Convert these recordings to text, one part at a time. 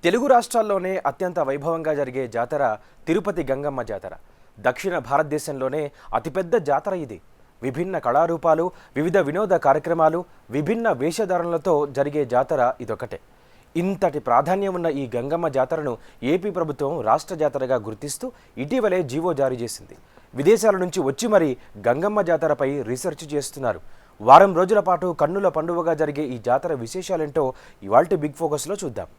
తెలుగు రాష్ట్రాల్లోనే అత్యంత వైభవంగా జరిగే జాతర తిరుపతి గంగమ్మ జాతర. దక్షిణ భారతదేశంలోనే అతిపెద్ద జాతర ఇది. విభిన్న కళారూపాలు, వివిధ వినోద కార్యక్రమాలు, విభిన్న వేషధారణలతో జరిగే జాతర ఇదొకటే. ఇంతటి ప్రాధాన్యం ఉన్న ఈ గంగమ్మ జాతరను ఏపీ ప్రభుత్వం రాష్ట్ర జాతరగా గుర్తిస్తూ ఇటీవలే జీవో జారీ చేసింది. విదేశాల నుంచి వచ్చి మరీ గంగమ్మ జాతరపై రీసెర్చ్ చేస్తున్నారు. వారం రోజుల పాటు కన్నుల పండువగా జరిగే ఈ జాతర విశేషాలేంటో ఇవాల్టి బిగ్ ఫోకస్లో చూద్దాం.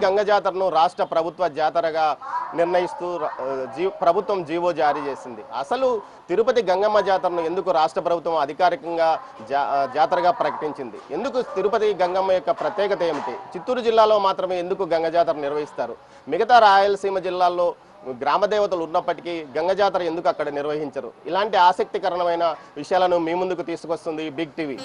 గంగ జాతరను రాష్ట్ర ప్రభుత్వ జాతరగా నిర్ణయిస్తూ ప్రభుత్వం జీవో జారీ చేసింది. అసలు తిరుపతి గంగమ్మ జాతరను ఎందుకు రాష్ట్ర ప్రభుత్వం అధికారికంగా జాతరగా ప్రకటించింది? ఎందుకు తిరుపతి గంగమ్మ యొక్క ప్రత్యేకత ఏమిటి? చిత్తూరు జిల్లాలో మాత్రమే ఎందుకు గంగ జాతర నిర్వహిస్తారు? మిగతా రాయలసీమ జిల్లాల్లో గ్రామ దేవతలు ఉన్నప్పటికీ గంగ జాతర ఎందుకు అక్కడ నిర్వహించరు? ఇలాంటి ఆసక్తికరమైన విషయాలను మీ ముందుకు తీసుకొస్తుంది బిగ్ టీవీ.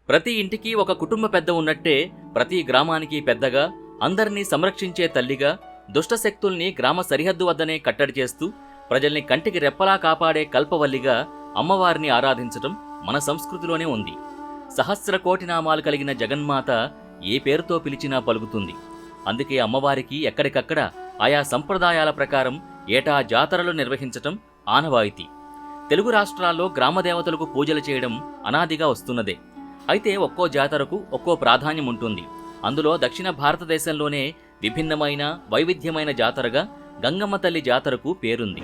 ప్రతి ఇంటికి ఒక కుటుంబ పెద్ద ఉన్నట్టే ప్రతి గ్రామానికి పెద్దగా, అందరినీ సంరక్షించే తల్లిగా, దుష్టశక్తుల్ని గ్రామ సరిహద్దు వద్దనే కట్టడి చేస్తూ ప్రజల్ని కంటికి రెప్పలా కాపాడే కల్పవల్లిగా అమ్మవారిని ఆరాధించటం మన సంస్కృతిలోనే ఉంది. సహస్ర కోటి నామాలు కలిగిన జగన్మాత ఏ పేరుతో పిలిచినా పలుకుతుంది. అందుకే అమ్మవారికి ఎక్కడికక్కడ ఆయా సంప్రదాయాల ప్రకారం ఏటా జాతరలు నిర్వహించటం ఆనవాయితీ. తెలుగు రాష్ట్రాల్లో గ్రామదేవతలకు పూజలు చేయడం అనాదిగా వస్తున్నదే. అయితే ఒక్కో జాతరకు ఒక్కో ప్రాధాన్యం ఉంటుంది. అందులో దక్షిణ భారతదేశంలోనే విభిన్నమైన వైవిధ్యమైన జాతరగా గంగమ్మ తల్లి జాతరకు పేరుంది.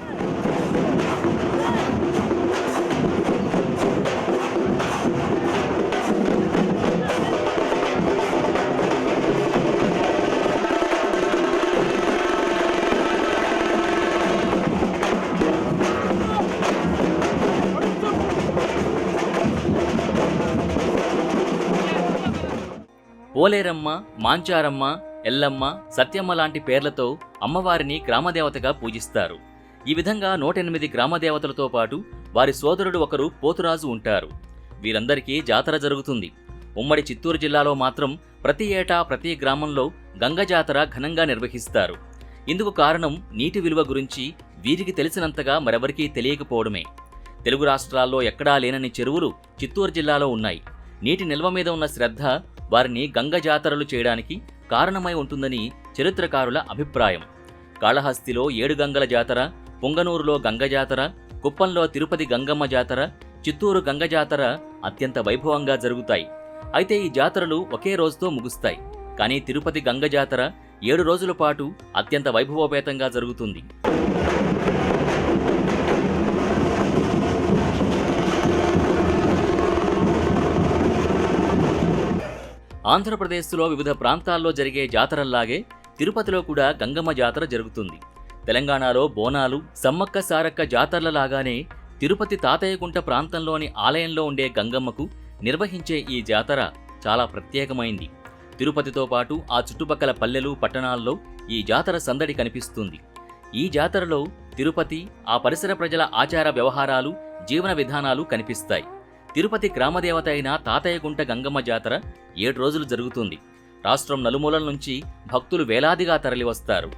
పోలేరమ్మ, మాంచారమ్మ, ఎల్లమ్మ, సత్యమ్మ లాంటి పేర్లతో అమ్మవారిని గ్రామదేవతగా పూజిస్తారు. ఈ విధంగా 108 గ్రామదేవతలతో పాటు వారి సోదరుడు ఒకరు పోతురాజు ఉంటారు. వీరందరికీ జాతర జరుగుతుంది. ఉమ్మడి చిత్తూరు జిల్లాలో మాత్రం ప్రతి ఏటా ప్రతి గ్రామంలో గంగ జాతర ఘనంగా నిర్వహిస్తారు. ఇందుకు కారణం నీటి విలువ గురించి వీరికి తెలిసినంతగా మరెవరికీ తెలియకపోవడమే. తెలుగు రాష్ట్రాల్లో ఎక్కడా లేనన్ని చెరువులు చిత్తూరు జిల్లాలో ఉన్నాయి. నీటి నిల్వ మీద ఉన్న శ్రద్ధ వారిని గంగ జాతరలు చేయడానికి కారణమై ఉంటుందని చరిత్రకారుల అభిప్రాయం. కాళహస్తిలో 7 గంగల జాతర, పుంగనూరులో గంగ జాతర, కుప్పంలో తిరుపతి గంగమ్మ జాతర, చిత్తూరు గంగ జాతర అత్యంత వైభవంగా జరుగుతాయి. అయితే ఈ జాతరలు ఒకే రోజుతో ముగుస్తాయి. కానీ తిరుపతి గంగ జాతర 7 రోజుల పాటు అత్యంత వైభవోపేతంగా జరుగుతుంది. ఆంధ్రప్రదేశ్లో వివిధ ప్రాంతాల్లో జరిగే జాతరల్లాగే తిరుపతిలో కూడా గంగమ్మ జాతర జరుగుతుంది. తెలంగాణలో బోనాలు, సమ్మక్క సారక్క జాతరలలాగానే తిరుపతి తాతయ్యగుంట ప్రాంతంలోని ఆలయంలో ఉండే గంగమ్మకు నిర్వహించే ఈ జాతర చాలా ప్రత్యేకమైంది. తిరుపతితో పాటు ఆ చుట్టుపక్కల పల్లెలు, పట్టణాల్లో ఈ జాతర సందడి కనిపిస్తుంది. ఈ జాతరలో తిరుపతి, ఆ పరిసర ప్రజల ఆచార వ్యవహారాలు, జీవన విధానాలు కనిపిస్తాయి. తిరుపతి గ్రామదేవత అయిన తాతయ్యగుంట గంగమ్మ జాతర 7 రోజులు జరుగుతుంది. రాష్ట్రం నలుమూలల నుంచి భక్తులు వేలాదిగా తరలివస్తారు.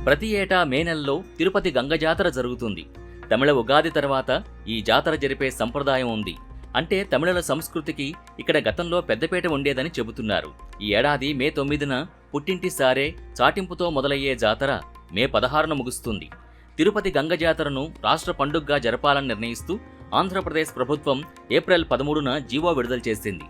ప్రతి ఏటా మే నెలలో తిరుపతి గంగ జాతర జరుగుతుంది. తమిళ ఉగాది తర్వాత ఈ జాతర జరిపే సంప్రదాయం ఉంది. అంటే తమిళుల సంస్కృతికి ఇక్కడ గతంలో పెద్దపేట ఉండేదని చెబుతున్నారు. ఈ ఏడాది మే 9న పుట్టింటి సారే చాటింపుతో మొదలయ్యే జాతర మే 16న ముగుస్తుంది. తిరుపతి గంగ జాతరను రాష్ట్ర పండుగగా జరపాలని నిర్ణయిస్తూ ఆంధ్రప్రదేశ్ ప్రభుత్వం ఏప్రిల్ 13న జీవో విడుదల చేసింది.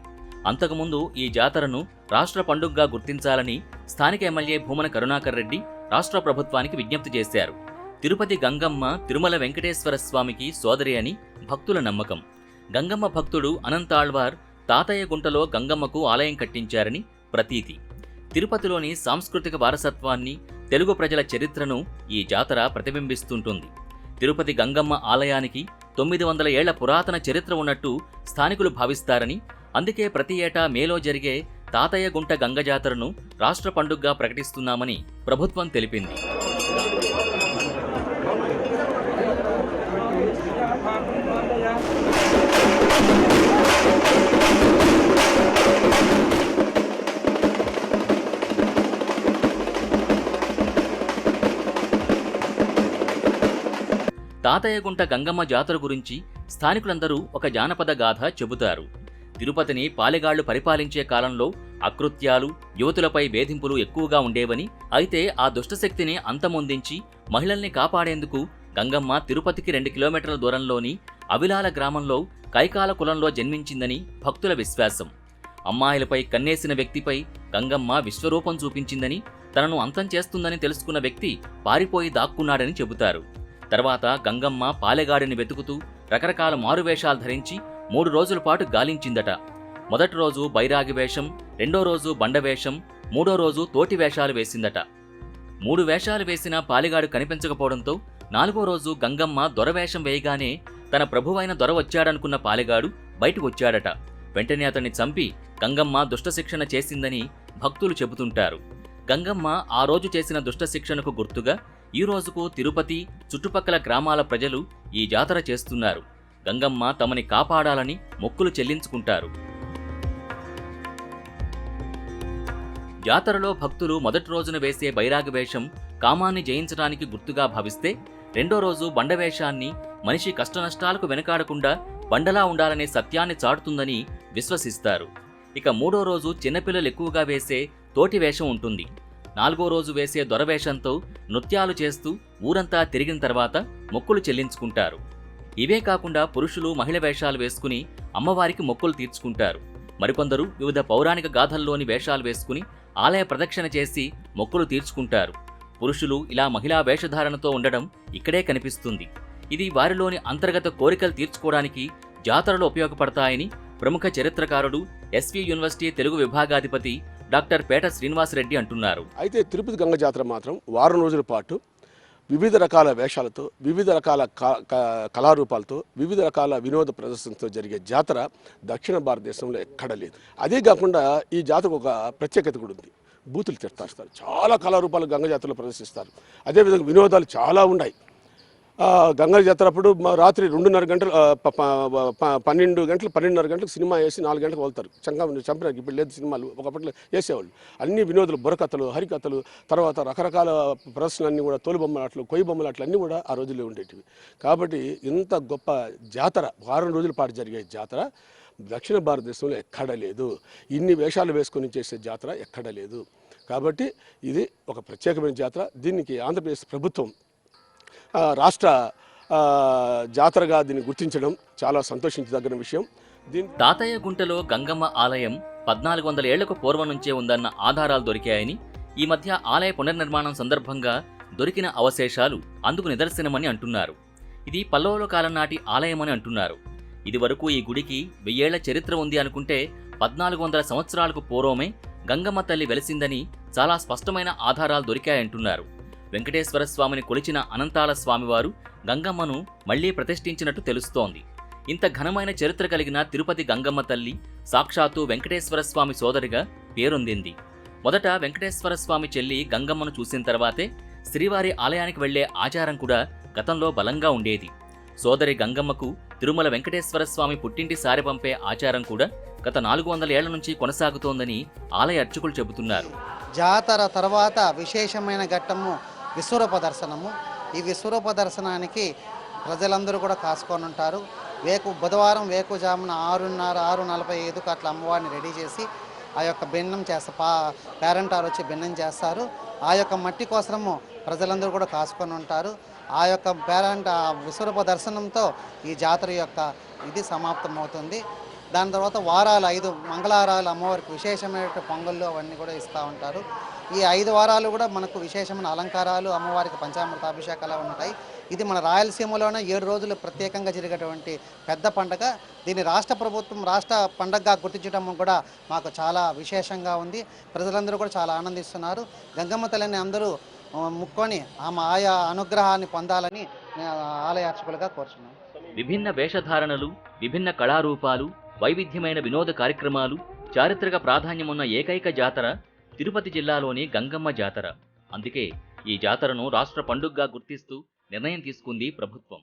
అంతకుముందు ఈ జాతరను రాష్ట్ర పండుగగా గుర్తించాలని స్థానిక ఎమ్మెల్యే భూమన కరుణాకర్ రెడ్డి రాష్ట్ర ప్రభుత్వానికి విజ్ఞప్తి చేశారు. తిరుపతి గంగమ్మ తిరుమల వెంకటేశ్వర స్వామికి సోదరి అని భక్తుల నమ్మకం. గంగమ్మ భక్తుడు అనంతాళ్వార్ తాతయ్యగుంటలో గంగమ్మకు ఆలయం కట్టించారని ప్రతీతి. తిరుపతిలోని సాంస్కృతిక వారసత్వాన్ని, తెలుగు ప్రజల చరిత్రను ఈ జాతర ప్రతిబింబిస్తుంటుంది. తిరుపతి గంగమ్మ ఆలయానికి 900 ఏళ్ల పురాతన చరిత్ర ఉన్నట్టు స్థానికులు భావిస్తారని, అందుకే ప్రతి ఏటా మేలో జరిగే తాతయ్య గుంట గంగ జాతరను రాష్ట్ర పండుగగా ప్రకటిస్తున్నామని ప్రభుత్వం తెలిపింది. తాతయ్యగుంట గంగమ్మ జాతర గురించి స్థానికులందరూ ఒక జానపద గాథ చెబుతారు. తిరుపతిని పాలెగాళ్లు పరిపాలించే కాలంలో అకృత్యాలు, యువతులపై వేధింపులు ఎక్కువగా ఉండేవని, అయితే ఆ దుష్టశక్తిని అంతమొందించి మహిళల్ని కాపాడేందుకు గంగమ్మ తిరుపతికి 2 కిలోమీటర్ల దూరంలోని అవిలాల గ్రామంలో కైకాల కులంలో జన్మించిందని భక్తుల విశ్వాసం. అమ్మాయిలపై కన్నేసిన వ్యక్తిపై గంగమ్మ విశ్వరూపం చూపించిందని, తనను అంతం చేస్తుందని తెలుసుకున్న వ్యక్తి పారిపోయి దాక్కున్నాడని చెబుతారు. తర్వాత గంగమ్మ పాలెగాడిని వెతుకుతూ రకరకాల మారువేషాలు ధరించి 3 రోజుల పాటు గాలించిందట. మొదటి రోజు బైరాగి వేషం, రెండో రోజు బండవేషం, మూడో రోజు తోటి వేషాలు వేసిందట. 3 వేషాలు వేసిన పాలెగాడు కనిపించకపోవడంతో 4వ రోజు గంగమ్మ దొరవేషం వేయగానే తన ప్రభువైన దొర వచ్చాడనుకున్న పాలెగాడు బయటకు వచ్చాడట. వెంటనే అతన్ని చంపి గంగమ్మ దుష్టశిక్షణ చేసిందని భక్తులు చెబుతుంటారు. గంగమ్మ ఆ రోజు చేసిన దుష్టశిక్షణకు గుర్తుగా ఈ రోజుకు తిరుపతి, చుట్టుపక్కల గ్రామాల ప్రజలు ఈ జాతర చేస్తున్నారు. గంగమ్మ తమని కాపాడాలని మొక్కులు చెల్లించుకుంటారు. జాతరలో భక్తులు మొదటి రోజున వేసే బైరాగి వేషం కామాన్ని జయించడానికి గుర్తుగా భావిస్తే, రెండో రోజు బండవేషాన్ని మనిషి కష్టనష్టాలకు వెనకాడకుండా బండలా ఉండాలనే సత్యాన్ని చాటుతుందని విశ్వసిస్తారు. ఇక మూడో రోజు చిన్నపిల్లలు ఎక్కువగా వేసే తోటి వేషం ఉంటుంది. 4వ రోజు వేసే దొరవేషంతో నృత్యాలు చేస్తూ ఊరంతా తిరిగిన తర్వాత మొక్కులు చెల్లించుకుంటారు. ఇవే కాకుండా పురుషులు మహిళ వేషాలు వేసుకుని అమ్మవారికి మొక్కులు తీర్చుకుంటారు. మరికొందరు వివిధ పౌరాణిక గాథల్లోని వేషాలు వేసుకుని ఆలయ ప్రదక్షిణ చేసి మొక్కులు తీర్చుకుంటారు. పురుషులు ఇలా మహిళా వేషధారణతో ఉండడం ఇక్కడే కనిపిస్తుంది. ఇది వారిలోని అంతర్గత కోరికలు తీర్చుకోవడానికి జాతరలు ఉపయోగపడతాయని ప్రముఖ చరిత్రకారుడు, ఎస్వి యూనివర్సిటీ తెలుగు విభాగాధిపతి డాక్టర్ పేట శ్రీనివాసరెడ్డి అంటున్నారు. అయితే తిరుపతి గంగ జాతర మాత్రం వారం రోజుల పాటు వివిధ రకాల వేషాలతో, వివిధ రకాల కళారూపాలతో, వివిధ రకాల వినోద ప్రదర్శనతో జరిగే జాతర దక్షిణ భారతదేశంలో ఎక్కడ లేదు. అదే కాకుండా ఈ జాతరకు ఒక ప్రత్యేకత కూడా ఉంది. బూతులు తిడతారు, చాలా కళారూపాలు గంగ జాతరలో ప్రదర్శిస్తారు. అదేవిధంగా వినోదాలు చాలా ఉన్నాయి. గంగా జాతర అప్పుడు రాత్రి 2:30 గంటలు 12 గంటలు 12:30 గంటలకు సినిమా వేసి 4 గంటలకు వెళ్తారు. చంపడానికి ఇప్పుడు లేదు సినిమాలు, ఒకప్పట్లో వేసేవాళ్ళు. అన్ని వినోదాలు, బుర్రకథలు, హరికథలు, తర్వాత రకరకాల ప్రదర్శనలన్నీ కూడా, తోలుబొమ్మలాట్లు, కొయ్యి బొమ్మలాట్లు అన్నీ కూడా ఆ రోజుల్లో ఉండేటివి. కాబట్టి ఇంత గొప్ప జాతర, వారం రోజుల పాటు జరిగే జాతర దక్షిణ భారతదేశంలో ఎక్కడ లేదు. ఇన్ని వేషాలు వేసుకొని చేసే జాతర ఎక్కడ లేదు. కాబట్టి ఇది ఒక ప్రత్యేకమైన జాతర. దీనికి ఆంధ్రప్రదేశ్ ప్రభుత్వం రాష్ట్ర జాతరగా దీన్ని గుర్తించడం చాలా సంతోషించదగిన విషయం. తాతయ్య గుంటలో గంగమ్మ ఆలయం 1400 ఏళ్లకు పూర్వం నుంచే ఉందన్న ఆధారాలు దొరికాయని, ఈ మధ్య ఆలయ పునర్నిర్మాణం సందర్భంగా దొరికిన అవశేషాలు అందుకు నిదర్శనమని అంటున్నారు. ఇది పల్లవుల కాలం నాటి ఆలయమని అంటున్నారు. ఇది వరకు ఈ గుడికి 1000 ఏళ్ల చరిత్ర ఉంది అనుకుంటే 1400 సంవత్సరాలకు పూర్వమే గంగమ్మ తల్లి వెలిసిందని చాలా స్పష్టమైన ఆధారాలు దొరికాయంటున్నారు. వెంకటేశ్వర స్వామిని కొలిచిన అనంతాల స్వామివారు గంగమ్మను మళ్లీ ప్రతిష్ఠించినట్టు తెలుస్తోంది. ఇంత ఘనమైన చరిత్ర కలిగిన తిరుపతి గంగమ్మ తల్లి సాక్షాత్తు వెంకటేశ్వర స్వామి సోదరిగా పేరొందింది. మొదట వెంకటేశ్వర స్వామి చెల్లి గంగమ్మను చూసిన తర్వాతే శ్రీవారి ఆలయానికి వెళ్లే ఆచారం కూడా గతంలో బలంగా ఉండేది. సోదరి గంగమ్మకు తిరుమల వెంకటేశ్వర స్వామి పుట్టింటి సారె పంపే ఆచారం కూడా గత 400 ఏళ్ల నుంచి కొనసాగుతోందని ఆలయ అర్చకులు చెబుతున్నారు. జాతర తర్వాత విశేషమైన ఘట్టము విశ్వరూప దర్శనము. ఈ విశ్వరూప దర్శనానికి ప్రజలందరూ కూడా కాసుకొని ఉంటారు. బుధవారం వేకుజామున 6:30, 6:45కు అట్లా అమ్మవారిని రెడీ చేసి ఆ యొక్క భిన్నం పేరెంటారు వచ్చి భిన్నం చేస్తారు. ఆ యొక్క మట్టి కోసము ప్రజలందరూ కూడా కాసుకొని ఉంటారు. ఆ యొక్క విశ్వరూప దర్శనంతో ఈ జాతర యొక్క ఇది సమాప్తమవుతుంది. దాని తర్వాత వారాలు 5 మంగళవారాలు అమ్మవారికి విశేషమైన పొంగళ్ళు అవన్నీ కూడా ఇస్తూ ఉంటారు. ఈ 5 వారాలు కూడా మనకు విశేషమైన అలంకారాలు, అమ్మవారికి పంచామృత అభిషేకాలు ఉంటాయి. ఇది మన రాయలసీమలోనే 7 రోజులు ప్రత్యేకంగా జరిగేటువంటి పెద్ద పండుగ. దీన్ని రాష్ట్ర ప్రభుత్వం రాష్ట్ర పండుగగా గుర్తించడం కూడా మాకు చాలా విశేషంగా ఉంది. ప్రజలందరూ కూడా చాలా ఆనందిస్తున్నారు. గంగమ్మ తల్లిని అందరూ ముక్కొని ఆయా అనుగ్రహాన్ని పొందాలని ఆలయ అర్చకులుగా కోరుచున్నాను. విభిన్న వేషధారణలు, విభిన్న కళారూపాలు, వైవిధ్యమైన వినోద కార్యక్రమాలు, చారిత్రక ప్రాధాన్యమున్న ఏకైక జాతర తిరుపతి జిల్లాలోని గంగమ్మ జాతర. అందుకే ఈ జాతరను రాష్ట్ర పండుగగా గుర్తిస్తూ నిర్ణయం తీసుకుంది ప్రభుత్వం.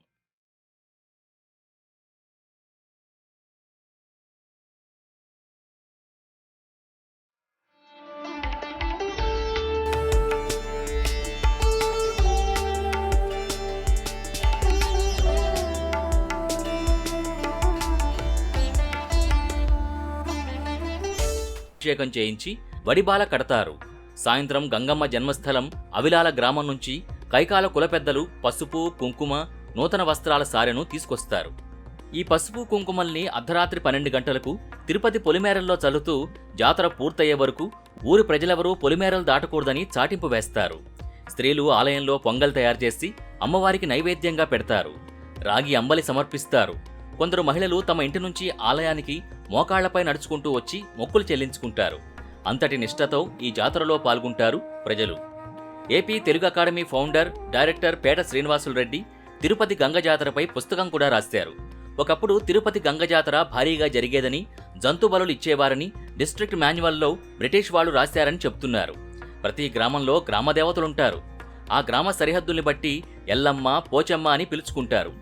అభిషేకం చేయించి వడిబాల కడతారు. సాయంత్రం గంగమ్మ జన్మస్థలం అవిలాల గ్రామం నుంచి కైకాల కులపెద్దలు పసుపు, కుంకుమ, నూతన వస్త్రాల సారెను తీసుకొస్తారు. ఈ పసుపు కుంకుమల్ని అర్ధరాత్రి 12 గంటలకు తిరుపతి పొలిమేరల్లో చల్లుతూ జాతర పూర్తయ్యే వరకు ఊరి ప్రజలెవరూ పొలిమేరలు దాటకూడదని చాటింపు వేస్తారు. స్త్రీలు ఆలయంలో పొంగల్ తయారు చేసి అమ్మవారికి నైవేద్యంగా పెడతారు. రాగి అంబలి సమర్పిస్తారు. కొందరు మహిళలు తమ ఇంటి నుంచి ఆలయానికి మోకాళ్లపై నడుచుకుంటూ వచ్చి మొక్కులు చెల్లించుకుంటారు. అంతటి నిష్ఠతో ఈ జాతరలో పాల్గొంటారు ప్రజలు. AP Telugu academy founder, director Peta Srinivasulu Reddy Tirupati Ganga జాతరపై పుస్తకం కూడా రాశారు. ఒకప్పుడు తిరుపతి గంగ జాతర భారీగా జరిగేదని, జంతు బలులు ఇచ్చేవారని డిస్ట్రిక్ట్ మాన్యువల్లో బ్రిటిష్ వాళ్ళు రాశారని చెప్తున్నారు. ప్రతి గ్రామంలో గ్రామదేవతలుంటారు. ఆ గ్రామ సరిహద్దుల్ని బట్టి ఎల్లమ్మ, పోచమ్మ అని పిలుచుకుంటారు.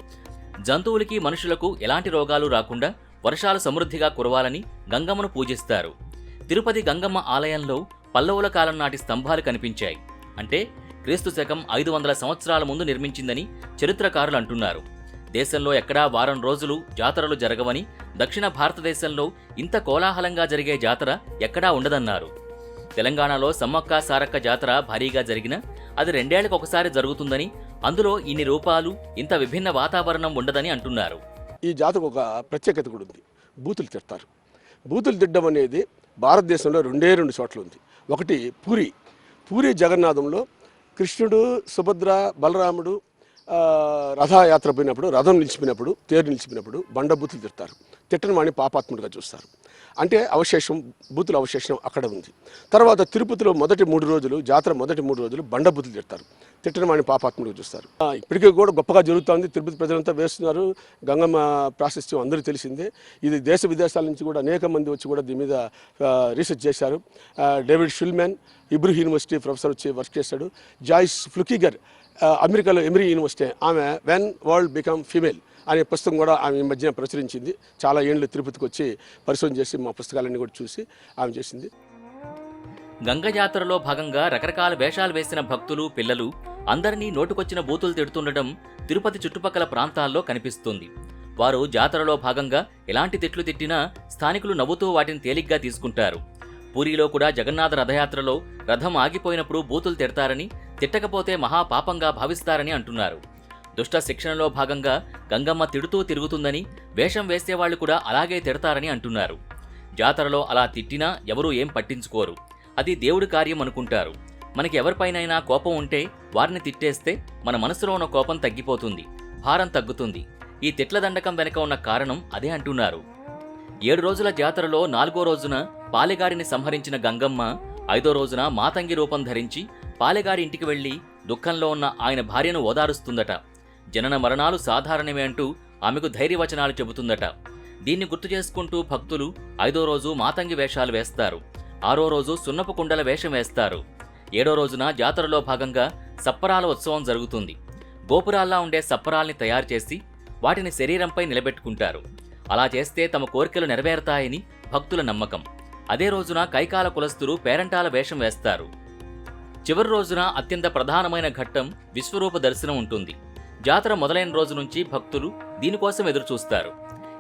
జంతువులకి, మనుషులకు ఎలాంటి రోగాలు రాకుండా వర్షాలు సమృద్ధిగా కురవాలని గంగమ్మను పూజిస్తారు. తిరుపతి గంగమ్మ ఆలయంలో పల్లవుల కాలం నాటి స్తంభాలు కనిపించాయి. అంటే క్రీస్తు శకం 500 సంవత్సరాల ముందు నిర్మించిందని చరిత్రకారులు అంటున్నారు. దేశంలో ఎక్కడా వారం రోజులు జాతరలు జరగవని, దక్షిణ భారతదేశంలో ఇంత కోలాహలంగా జరిగే జాతర ఎక్కడా ఉండదన్నారు. తెలంగాణలో సమ్మక్క సారక్క జాతర భారీగా జరిగినా అది 2 ఏళ్లకు ఒకసారి జరుగుతుందని, అందులో ఇన్ని రూపాలు, ఇంత విభిన్న వాతావరణం ఉండదని అంటున్నారు. ఈ జాతరకు ఒక ప్రత్యేకత కూడా ఉంది. బూతులు తిడతారు. బూతులు తిట్టడం అనేది భారతదేశంలో 2 చోట్ల ఉంది. ఒకటి పూరి జగన్నాథంలో కృష్ణుడు, సుభద్ర, బలరాముడు రథయాత్ర పోయినప్పుడు, రథం నిలిచిపోయినప్పుడు, తేరు నిలిచిపోయినప్పుడు బండబూతులు తిడతారు. తిట్టని వాడిని పాపాత్ముడిగా చూస్తారు. అంటే అవశేషం, బూతుల అవశేషం అక్కడ ఉంది. తర్వాత తిరుపతిలో మొదటి 3 రోజులు, జాతర మొదటి 3 రోజులు బండబూతులు తిడతారు. తిట్టని వాడిని పాపాత్ముడిగా చూస్తారు. ఇప్పటికీ కూడా గొప్పగా జరుగుతుంది. తిరుపతి ప్రజలంతా వేస్తున్నారు. గంగమ్మ ప్రాశస్త్యం అందరికీ తెలిసిందే. ఇది దేశ విదేశాల నుంచి కూడా అనేక మంది వచ్చి కూడా దీని మీద రీసెర్చ్ చేశారు. డేవిడ్ షుల్మెన్ ఇబ్రూ యూనివర్సిటీ ప్రొఫెసర్ వచ్చి వర్క్ చేశాడు. జాయిస్ ఫ్లుకిగర్ అమెరికాలో ఎమరీ యూనివర్సిటీ, ఆమె వెన్ వరల్డ్ బికమ్ ఫీమేల్ అనే పుస్తకం కూడా ఆమె ఈ మధ్యన ప్రచురించింది. చాలా ఏళ్ళు తిరుపతికి వచ్చి పరిశోధన చేసి మా పుస్తకాలన్నీ కూడా చూసి ఆమె చేసింది. గంగ జాతరలో భాగంగా రకరకాల వేషాలు వేసిన భక్తులు, పిల్లలు అందరినీ నోటుకొచ్చిన బూతులు తిడుతుండటం తిరుపతి చుట్టుపక్కల ప్రాంతాల్లో కనిపిస్తుంది. వారు జాతరలో భాగంగా ఎలాంటి తిట్లు తిట్టినా స్థానికులు నవ్వుతూ వాటిని తేలిగ్గా తీసుకుంటారు. పూరిలో కూడా జగన్నాథ రథయాత్రలో రథం ఆగిపోయినప్పుడు బూతులు తిడతారని, తిట్టకపోతే మహాపాపంగా భావిస్తారని అంటున్నారు. దుష్ట శిక్షణలో భాగంగా గంగమ్మ తిడుతూ తిరుగుతుందని, వేషం వేసేవాళ్లు కూడా అలాగే తిడతారని అంటున్నారు. జాతరలో అలా తిట్టినా ఎవరూ ఏం పట్టించుకోరు. అది దేవుడి కార్యం అనుకుంటారు. మనకి ఎవరిపైనైనా కోపం ఉంటే వారిని తిట్టేస్తే మన మనసులో ఉన్న కోపం తగ్గిపోతుంది, భారం తగ్గుతుంది. ఈ తిట్ల దండకం వెనక ఉన్న కారణం అదే అంటున్నారు. 7 రోజుల జాతరలో 4వ రోజున పాలెగాడిని సంహరించిన గంగమ్మ 5వ రోజున మాతంగి రూపం ధరించి పాలెగాడి ఇంటికి వెళ్లి దుఃఖంలో ఉన్న ఆయన భార్యను ఓదారుస్తుందట. జనన మరణాలు సాధారణమే అంటూ ఆమెకు ధైర్యవచనాలు చెబుతుందట. దీన్ని గుర్తు చేసుకుంటూ భక్తులు 5వ రోజు మాతంగి వేషాలు వేస్తారు. 6వ రోజు సున్నపు కుండల వేషం వేస్తారు. 7వ రోజున జాతరలో భాగంగా సప్పరాల ఉత్సవం జరుగుతుంది. గోపురాల్లా ఉండే సప్పరాల్ని తయారు చేసి వాటిని శరీరంపై నిలబెట్టుకుంటారు. అలా చేస్తే తమ కోరికలు నెరవేరుతాయని భక్తుల నమ్మకం. అదే రోజున కైకాల కులస్తులు పేరంటాల వేషం వేస్తారు. చివరి రోజున అత్యంత ప్రధానమైన ఘట్టం విశ్వరూప దర్శనం ఉంటుంది. జాతర మొదలైన రోజు నుంచి భక్తులు దీనికోసం ఎదురుచూస్తారు.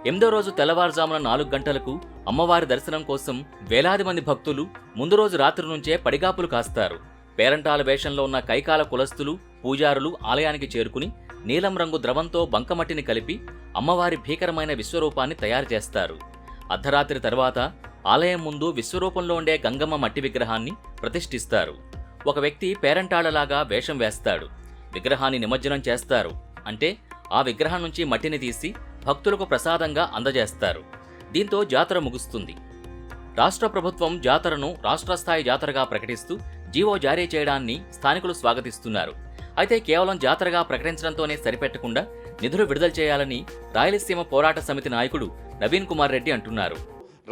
8వ రోజు తెల్లవారుజామున 4 గంటలకు అమ్మవారి దర్శనం కోసం వేలాది మంది భక్తులు ముందు రోజు రాత్రి నుంచే పడిగాపులు కాస్తారు. పేరంటాల వేషంలో ఉన్న కైకాల కులస్తులు, పూజారులు ఆలయానికి చేరుకుని నీలం రంగు ద్రవంతో బంకమట్టిని కలిపి అమ్మవారి భీకరమైన విశ్వరూపాన్ని తయారు చేస్తారు. అర్ధరాత్రి తర్వాత ఆలయం ముందు విశ్వరూపంలో ఉండే గంగమ్మ మట్టి విగ్రహాన్ని ప్రతిష్ఠిస్తారు. ఒక వ్యక్తి పేరంటాళ్లలాగా వేషం వేస్తాడు. విగ్రహాన్ని నిమజ్జనం చేస్తారు. అంటే ఆ విగ్రహం నుంచి మట్టిని తీసి భక్తులకు ప్రసాదంగా అందజేస్తారు. దీంతో జాతర ముగుస్తుంది. రాష్ట్ర ప్రభుత్వం జాతరను రాష్ట్ర స్థాయి జాతరగా ప్రకటిస్తూ జీవో జారీ చేయడాన్ని స్థానికులు స్వాగతిస్తున్నారు. అయితే కేవలం జాతరగా ప్రకటించడంతోనే సరిపెట్టకుండా నిధులు విడుదల చేయాలని రాయలసీమ పోరాట సమితి నాయకుడు నవీన్ కుమార్ రెడ్డి అంటున్నారు.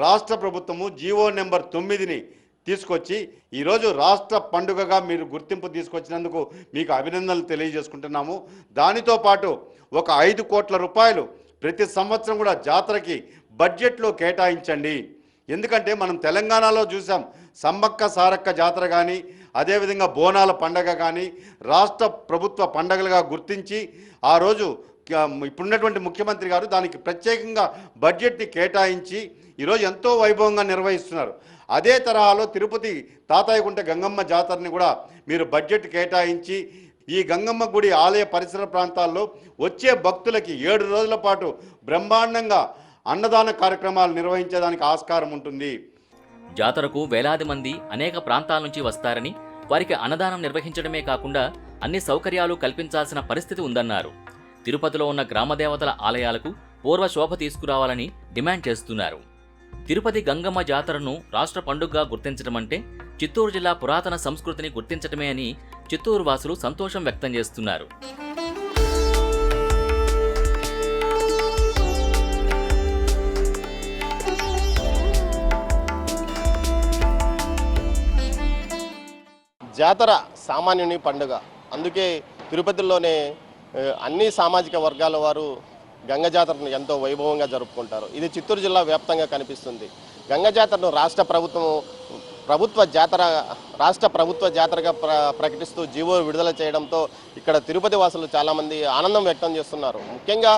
రాష్ట్ర ప్రభుత్వము జీవో నెంబర్ 9ని తీసుకొచ్చి ఈరోజు రాష్ట్ర పండుగగా మీరు గుర్తింపు తీసుకొచ్చినందుకు మీకు అభినందనలు తెలియజేసుకుంటున్నాము. దానితో పాటు ఒక 5 కోట్ల రూపాయలు ప్రతి సంవత్సరం కూడా జాతరకి బడ్జెట్లో కేటాయించండి. ఎందుకంటే మనం తెలంగాణలో చూసాం సమ్మక్క సారక్క జాతర కానీ అదేవిధంగా బోనాల పండగ కానీ రాష్ట్ర ప్రభుత్వ పండగలుగా గుర్తించి ఆ రోజు ఇప్పుడున్నటువంటి ముఖ్యమంత్రి గారు దానికి ప్రత్యేకంగా బడ్జెట్ని కేటాయించి ఈరోజు ఎంతో వైభవంగా నిర్వహిస్తున్నారు. అదే తరహాలో తిరుపతి తాతయ్యగుంట గంగమ్మ జాతరని కూడా మీరు బడ్జెట్ కేటాయించి ఈ గంగమ్మ గుడి ఆలయ పరిసర ప్రాంతాల్లో వచ్చే భక్తులకి 7 రోజుల పాటు బ్రహ్మాండంగా అన్నదాన కార్యక్రమాలు నిర్వహించేదానికి ఆస్కారం ఉంటుంది. జాతరకు వేలాది మంది అనేక ప్రాంతాల నుంచి వస్తారని, వారికి అన్నదానం నిర్వహించడమే కాకుండా అన్ని సౌకర్యాలు కల్పించాల్సిన పరిస్థితి ఉందన్నారు. తిరుపతిలో ఉన్న గ్రామదేవతల ఆలయాలకు పూర్వ శోభ తీసుకురావాలని డిమాండ్ చేస్తున్నారు. తిరుపతి గంగమ్మ జాతరను రాష్ట్ర పండుగగా గుర్తించడమంటే చిత్తూరు జిల్లా పురాతన సంస్కృతిని గుర్తించడమే అని చిత్తూరు వాసులు సంతోషం వ్యక్తం చేస్తున్నారు. జాతర సామాన్యుని పండుగ. అందుకే తిరుపతిలోనే అన్ని సామాజిక వర్గాల వారు గంగ జాతరను ఎంతో వైభవంగా జరుపుకుంటారు. ఇది చిత్తూరు జిల్లా వ్యాప్తంగా కనిపిస్తుంది. గంగ జాతరను రాష్ట్ర ప్రభుత్వ జాతరగా ప్రకటిస్తూ జీవో విడుదల చేయడంతో ఇక్కడ తిరుపతి వాసులు చాలామంది ఆనందం వ్యక్తం చేస్తున్నారు. ముఖ్యంగా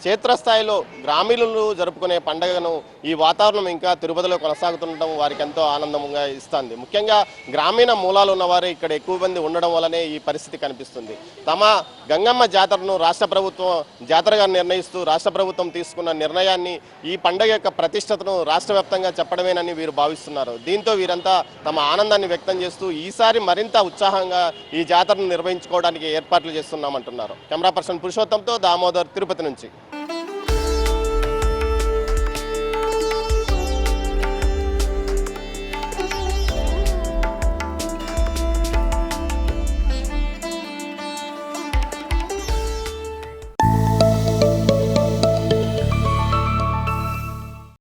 క్షేత్రస్థాయిలో గ్రామీణులు జరుపుకునే పండుగను ఈ వాతావరణం ఇంకా తిరుపతిలో కొనసాగుతుండటం వారికి ఎంతో ఆనందంగా ఇస్తుంది. ముఖ్యంగా గ్రామీణ మూలాలు ఉన్నవారే ఇక్కడ ఎక్కువ మంది ఉండడం వల్లనే ఈ పరిస్థితి కనిపిస్తుంది. తమ గంగమ్మ జాతరను రాష్ట్ర ప్రభుత్వం జాతరగా నిర్ణయిస్తూ రాష్ట్ర ప్రభుత్వం తీసుకున్న నిర్ణయాన్ని ఈ పండుగ యొక్క ప్రతిష్టతను రాష్ట్ర వ్యాప్తంగా చెప్పడమేనని వీరు భావిస్తున్నారు. దీంతో వీరంతా తమ ఆనందాన్ని వ్యక్తం చేస్తూ ఈసారి మరింత ఉత్సాహంగా ఈ జాతరను నిర్వహించుకోవడానికి ఏర్పాట్లు చేస్తున్నామంటున్నారు. కెమెరా పర్సన్ పురుషోత్తంతో దామోదర్, తిరుపతి నుంచి.